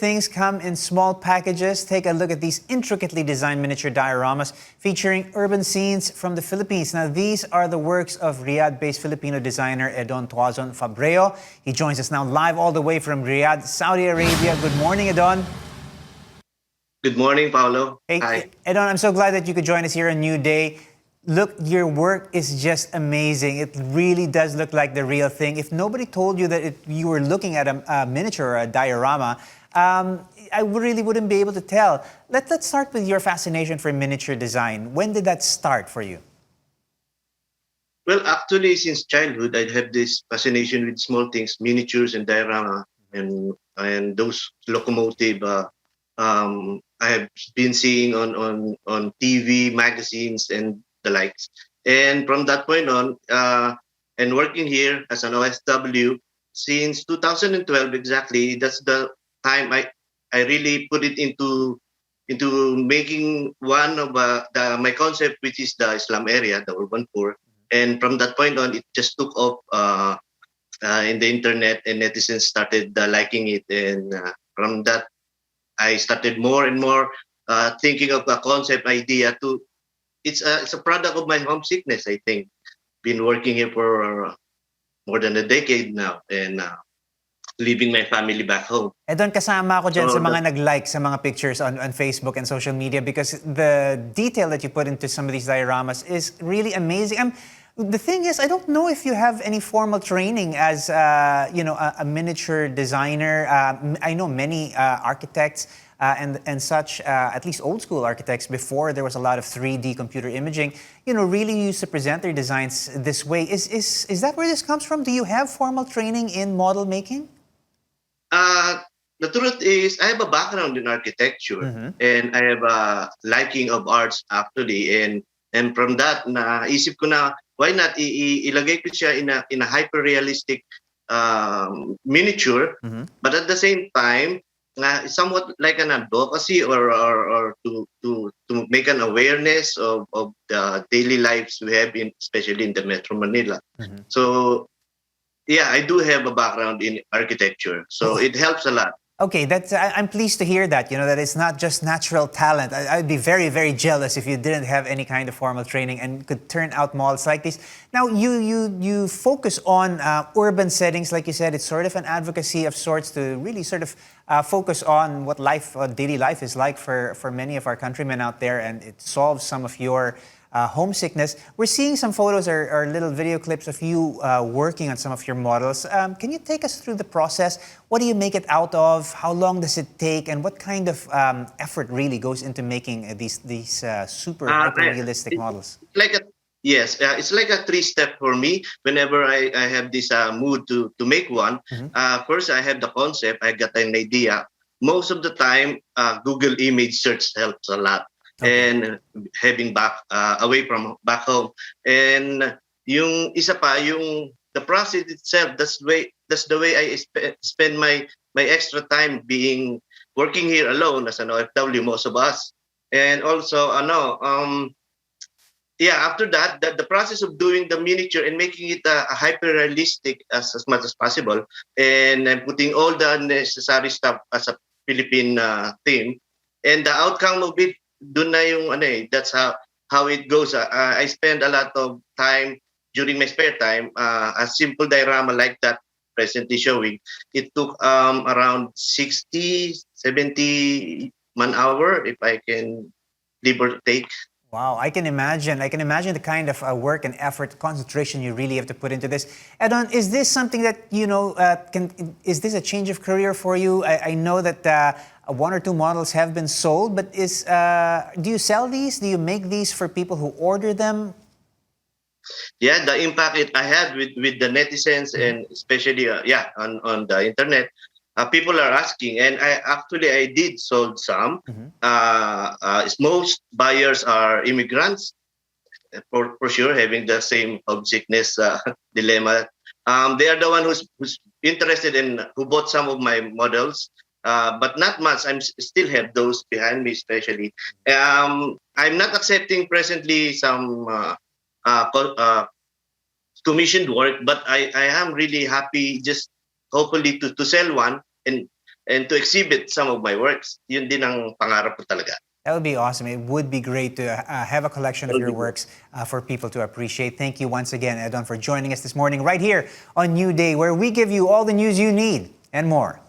things come in small packages. Take a look at these intricately designed miniature dioramas featuring urban scenes from the Philippines. Now, these are the works of Riyadh-based Filipino designer Edon Tuazon Fabreo. He joins us now live all the way from Riyadh, Saudi Arabia. Good morning, Edon. Good morning, Paolo. Hey, Hi. Edon, I'm so glad that you could join us here on Newday. Look, your work is just amazing. It really does look like the real thing. If nobody told you that you were looking at a miniature or a diorama, I really wouldn't be able to tell. Let's start with your fascination for miniature design. When did that start for you? Well, actually, since childhood, I have this fascination with small things, miniatures and diorama, and those locomotive. I have been seeing on TV, magazines, and the likes. And from that point on, and working here as an OFW since 2012 exactly, that's the time I really put it into making one of my concept, which is the Islam area, the urban poor. And from that point on, it just took off in the internet, and netizens started liking it. And from that, I started more and more thinking of a concept idea to. It's a product of my homesickness, I think. Been working here for more than a decade now, and leaving my family back home. Edon, kasama ako dyan So sa mga nag-like sa mga pictures on Facebook and social media because the detail that you put into some of these dioramas is really amazing. The thing is, I don't know if you have any formal training as a miniature designer. I know many architects and such, at least old school architects, before there was a lot of 3D computer imaging, really used to present their designs this way. Is that where this comes from? Do you have formal training in model making? The truth is, I have a background in architecture, and I have a liking of arts actually, and from that, naisip ko na why not ilagay ko siya in a hyper realistic miniature, but at the same time, somewhat like an advocacy or to make an awareness of the daily lives we have especially in the Metro Manila. So yeah, I do have a background in architecture, so it helps a lot. Okay, I'm pleased to hear that, that it's not just natural talent. I'd be very, very jealous if you didn't have any kind of formal training and could turn out models like this. Now, you focus on urban settings, like you said. It's sort of an advocacy of sorts to really sort of focus on what daily life is like for many of our countrymen out there, and it solves some of your homesickness. We're seeing some photos or little video clips of you working on some of your models. Can you take us through the process? What do you make it out of? How long does it take? And what kind of effort really goes into making these super hyper-realistic models? It's like a three-step for me. Whenever I have this mood to make one, first I have the concept. I got an idea. Most of the time, Google image search helps a lot. Okay. And having away from back home, and yung isa pa yung the process itself. That's the way I spend my extra time working here alone as an OFW, most of us, and also after that, the process of doing the miniature and making it a hyper realistic as much as possible, and putting all the necessary stuff as a Philippine theme, and the outcome of it. Doon na yung that's how it goes. I spend a lot of time during my spare time. A simple diorama like that presently showing, it took around 60, 70 man-hour if I can give or take. Wow, I can imagine the kind of work and effort, concentration you really have to put into this. Edon, is this something that, is this a change of career for you? I know that one or two models have been sold, but do you sell these? Do you make these for people who order them? Yeah, the impact I had with the netizens, and especially on the internet, people are asking, and I did sold some. Most buyers are immigrants, for sure, having the same homesickness dilemma. They are the one who's interested in who bought some of my models. But not much. I still have those behind me, especially. I'm not accepting presently some commissioned work, but I am really happy just hopefully to sell one. And and to exhibit some of my works. Yun din ang pangarap ko talaga. That would be awesome. It would be great to have a collection of your works for people to appreciate. Thank you once again, Edon, for joining us this morning right here on Newday, where we give you all the news you need and more.